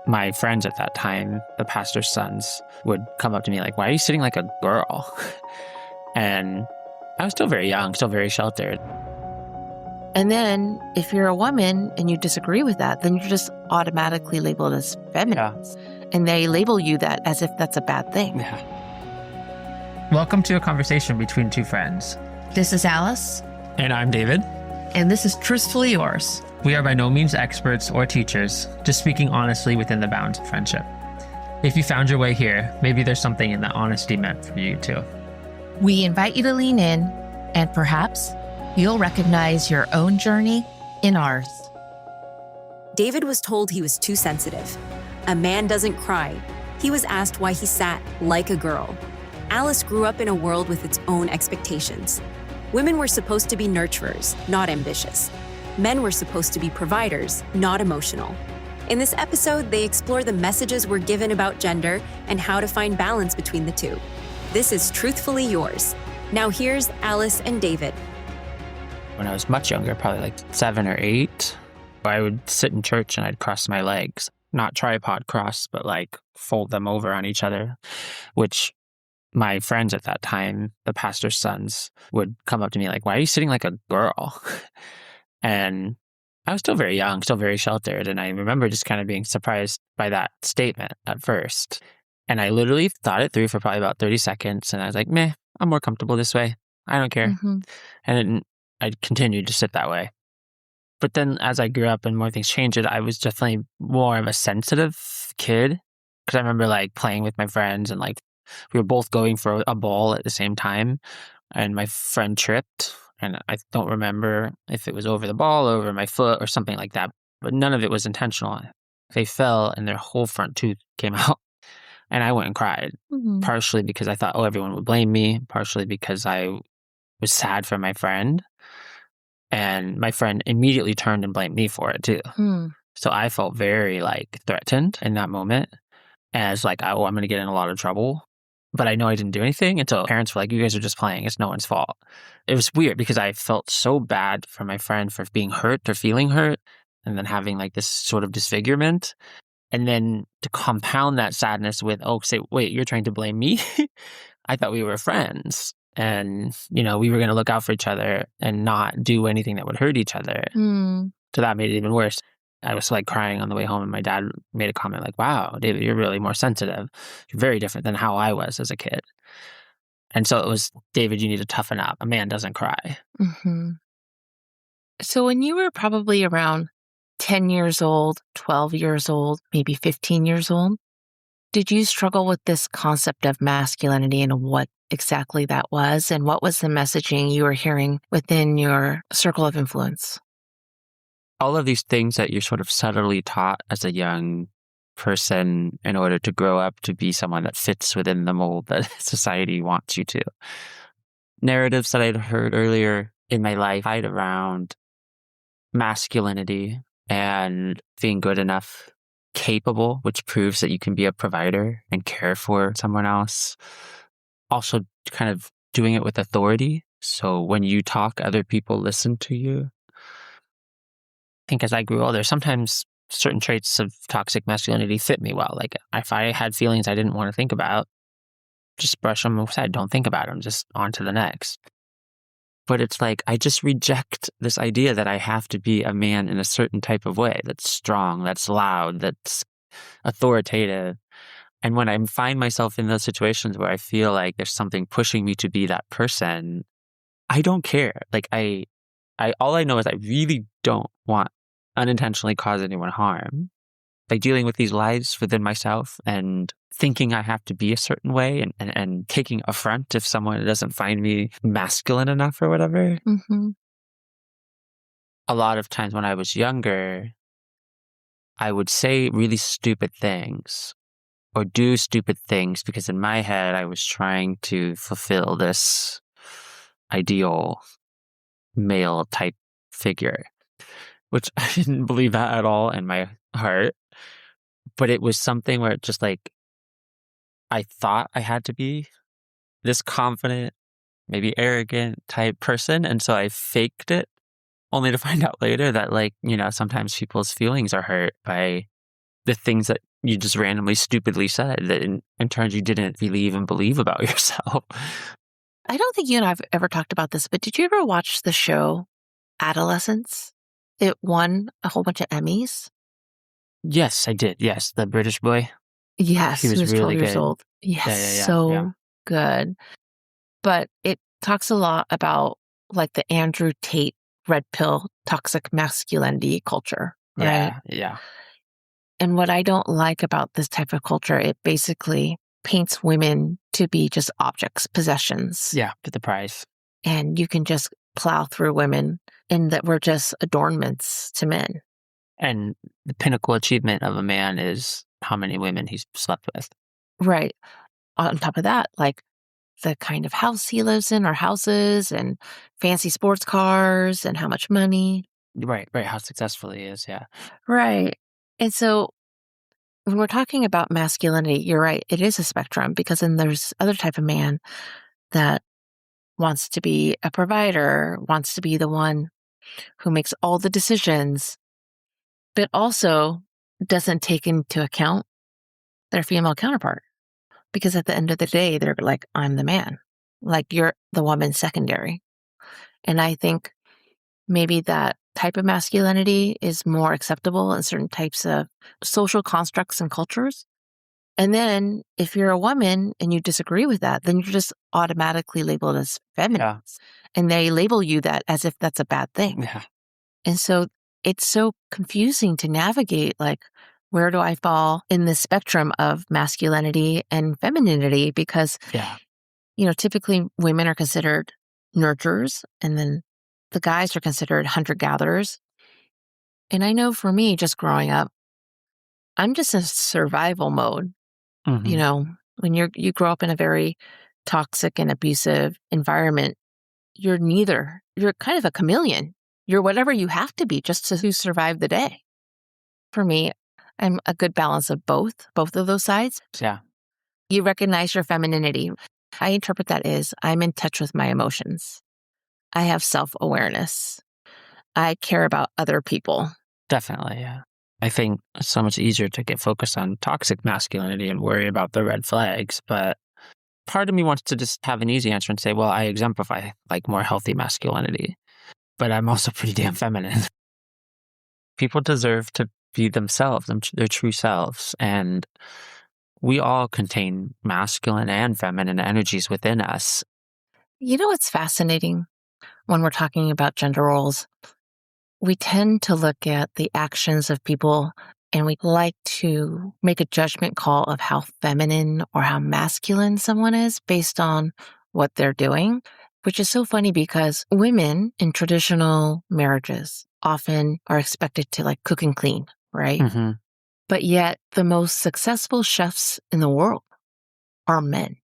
My friends at that time, the pastor's sons, would come up to me like, "Why are you sitting like a girl?" And I was still very young, still very sheltered. And then if you're a woman and you disagree with that, then you're just automatically labeled as feminine. And they label you that as if that's a bad thing. Yeah. Welcome to a conversation between two friends. This is Alice. And I'm David. And this is Truthfully Yours. We are by no means experts or teachers, just speaking honestly within the bounds of friendship. If you found your way here, maybe there's something in that honesty meant for you too. We invite you to lean in, and perhaps you'll recognize your own journey in ours. David was told he was too sensitive. A man doesn't cry. He was asked why he sat like a girl. Alice grew up in a world with its own expectations. Women were supposed to be nurturers, not ambitious. Men were supposed to be providers, not emotional. In this episode, they explore the messages we're given about gender and how to find balance between the two. This is Truthfully Yours. Now here's Alice and David. When I was much younger, probably like 7 or 8, I would sit in church and I'd cross my legs. Not tripod cross, but like fold them over on each other, which my friends at that time, the pastor's sons, would come up to me like, "Why are you sitting like a girl?" And I was still very young, still very sheltered. And I remember just kind of being surprised by that statement at first. And I literally thought it through for probably about 30 seconds. And I was like, meh, I'm more comfortable this way. I don't care. Mm-hmm. And I continued to sit that way. But then as I grew up and more things changed, I was definitely more of a sensitive kid. Because I remember like playing with my friends and like we were both going for a ball at the same time. And my friend tripped. And I don't remember if it was over the ball, over my foot, or something like that. But none of it was intentional. They fell and their whole front tooth came out. And I went and cried, partially because I thought, oh, everyone would blame me, partially because I was sad for my friend. And my friend immediately turned and blamed me for it too. So I felt very like threatened in that moment as like, oh, I'm going to get in a lot of trouble. But I know I didn't do anything until parents were like, you guys are just playing. It's no one's fault. It was weird because I felt so bad for my friend for being hurt or feeling hurt and then having like this sort of disfigurement. And then to compound that sadness with, oh, say, wait, you're trying to blame me? I thought we were friends. And, you know, we were going to look out for each other and not do anything that would hurt each other. So that made it even worse. I was like crying on the way home and my dad made a comment like, wow, David, you're really more sensitive. You're very different than how I was as a kid. And so it was, David, you need to toughen up. A man doesn't cry. So when you were probably around 10 years old, 12 years old, maybe 15 years old, did you struggle with this concept of masculinity and what exactly that was? And what was the messaging you were hearing within your circle of influence? All of these things that you're sort of subtly taught as a young person in order to grow up to be someone that fits within the mold that society wants you to. Narratives that I'd heard earlier in my life tied around masculinity and being good enough, capable, which proves that you can be a provider and care for someone else. Also kind of doing it with authority. So when you talk, other people listen to you. I think as I grew older, sometimes certain traits of toxic masculinity fit me well. Like if I had feelings I didn't want to think about, just brush them aside. Don't think about them. Just on to the next. But it's like, I just reject this idea that I have to be a man in a certain type of way that's strong, that's loud, that's authoritative. And when I find myself in those situations where I feel like there's something pushing me to be that person, I don't care. Like all I know is I really don't want unintentionally cause anyone harm. Like dealing with these lies within myself and thinking I have to be a certain way and taking affront if someone doesn't find me masculine enough or whatever. A lot of times when I was younger, I would say really stupid things or do stupid things because in my head I was trying to fulfill this ideal male type figure, which I didn't believe that at all in my heart. But it was something where it just like, I thought I had to be this confident, maybe arrogant type person. And so I faked it only to find out later that, like, sometimes people's feelings are hurt by the things that you just randomly, stupidly said that in turns you didn't really even believe about yourself. I don't think you and I have ever talked about this, but did you ever watch the show Adolescence? It won a whole bunch of Emmys. Yes, I did. Yes, the British boy. Yes, He was was really 12 years good. old. Yes, Yeah. so good. But it talks a lot about like the Andrew Tate red pill toxic masculinity culture, right? Yeah. And what I don't like about this type of culture, it basically paints women to be just objects, possessions. Yeah, for the prize. And you can just plow through women and that we're just adornments to men. And the pinnacle achievement of a man is how many women he's slept with. Right. On top of that, like the kind of house he lives in or houses and fancy sports cars and how much money. Right. How successful he is. Yeah. Right. And so when we're talking about masculinity, you're right. It is a spectrum because then there's other type of man that wants to be a provider, wants to be the one who makes all the decisions, but also doesn't take into account their female counterpart. Because at the end of the day, they're like, I'm the man. Like, you're the woman secondary. And I think maybe that type of masculinity is more acceptable in certain types of social constructs and cultures. And then if you're a woman and you disagree with that, then you're just automatically labeled as feminine. Yeah. And they label you that as if that's a bad thing. Yeah. And so it's so confusing to navigate, like, where do I fall in the spectrum of masculinity and femininity? Because, Yeah. Typically women are considered nurturers and then the guys are considered hunter-gatherers. And I know for me, just growing up, I'm just in survival mode. Mhm. When you grow up in a very toxic and abusive environment, you're neither. You're kind of a chameleon. You're whatever you have to be just to survive the day. For me, I'm a good balance of both of those sides. Yeah. You recognize your femininity. I interpret that as I'm in touch with my emotions. I have self-awareness. I care about other people. Definitely. Yeah. I think it's so much easier to get focused on toxic masculinity and worry about the red flags. But part of me wants to just have an easy answer and say, well, I exemplify like more healthy masculinity, but I'm also pretty damn feminine. People deserve to be themselves, their true selves. And we all contain masculine and feminine energies within us. You know what's fascinating when we're talking about gender roles? We tend to look at the actions of people and we like to make a judgment call of how feminine or how masculine someone is based on what they're doing, which is so funny because women in traditional marriages often are expected to like cook and clean, right? Mm-hmm. But yet the most successful chefs in the world are men.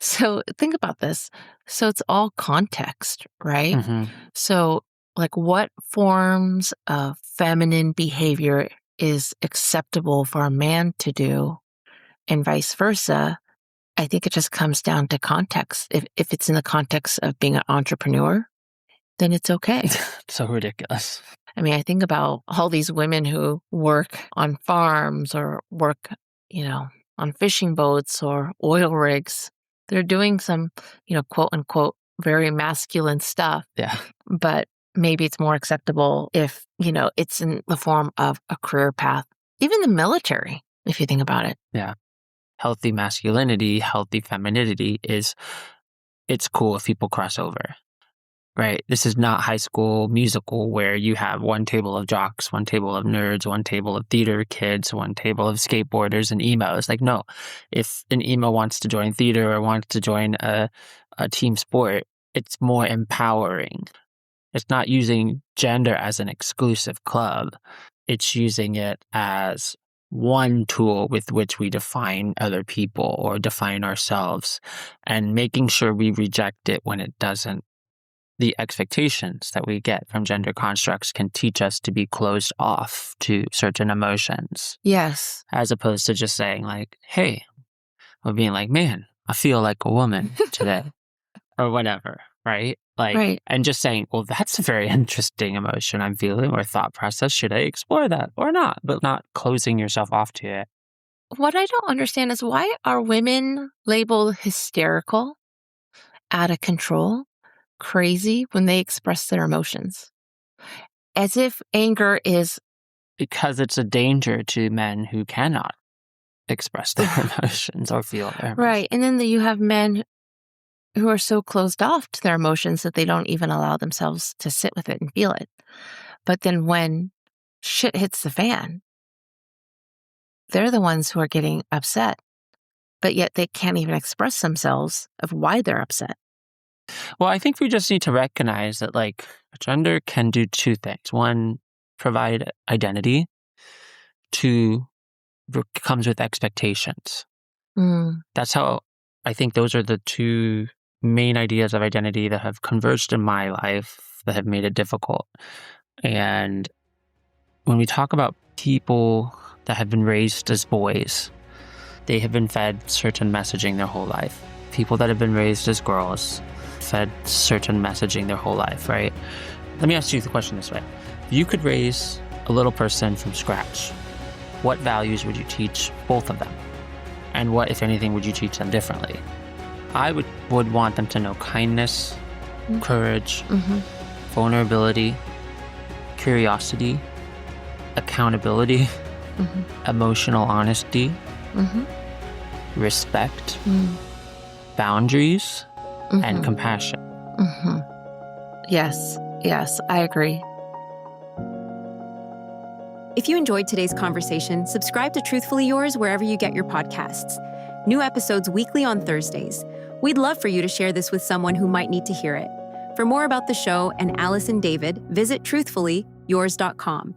So think about this. So it's all context, right? Mm-hmm. So like what forms of feminine behavior is acceptable for a man to do and vice versa? I think it just comes down to context. If it's in the context of being an entrepreneur, then it's okay. So ridiculous. I mean, I think about all these women who work on farms or work, on fishing boats or oil rigs. They're doing some, quote unquote, very masculine stuff. Yeah. But maybe it's more acceptable if, it's in the form of a career path. Even the military, if you think about it. Yeah. Healthy masculinity, healthy femininity it's cool if people cross over. Right. This is not High School Musical where you have one table of jocks, one table of nerds, one table of theater kids, one table of skateboarders and emos. Like, no, if an emo wants to join theater or wants to join a team sport, it's more empowering. It's not using gender as an exclusive club. It's using it as one tool with which we define other people or define ourselves and making sure we reject it when it doesn't. The expectations that we get from gender constructs can teach us to be closed off to certain emotions. Yes. As opposed to just saying like, hey, or being like, man, I feel like a woman today or whatever. right? Like, Right. and just saying, well, that's a very interesting emotion I'm feeling or thought process. Should I explore that or not? But not closing yourself off to it. What I don't understand is why are women labeled hysterical, out of control, crazy when they express their emotions? As if anger is Because it's a danger to men who cannot express their emotions or feel their emotions. right. And then you have men who are so closed off to their emotions that they don't even allow themselves to sit with it and feel it. But then when shit hits the fan, they're the ones who are getting upset, but yet they can't even express themselves of why they're upset. Well, I think we just need to recognize that, like, gender can do two things. One, provide identity. Two, comes with expectations. That's how I think those are the two main ideas of identity that have converged in my life that have made it difficult. And when we talk about people that have been raised as boys, they have been fed certain messaging their whole life. People that have been raised as girls, fed certain messaging their whole life, right? Let me ask you the question this way. If you could raise a little person from scratch, what values would you teach both of them? And what, if anything, would you teach them differently? I would want them to know kindness, courage, vulnerability, curiosity, accountability, emotional honesty, respect, boundaries, and compassion. Yes, I agree. If you enjoyed today's conversation, subscribe to Truthfully Yours wherever you get your podcasts. New episodes weekly on Thursdays. We'd love for you to share this with someone who might need to hear it. For more about the show and Alice and David, visit truthfullyyours.com.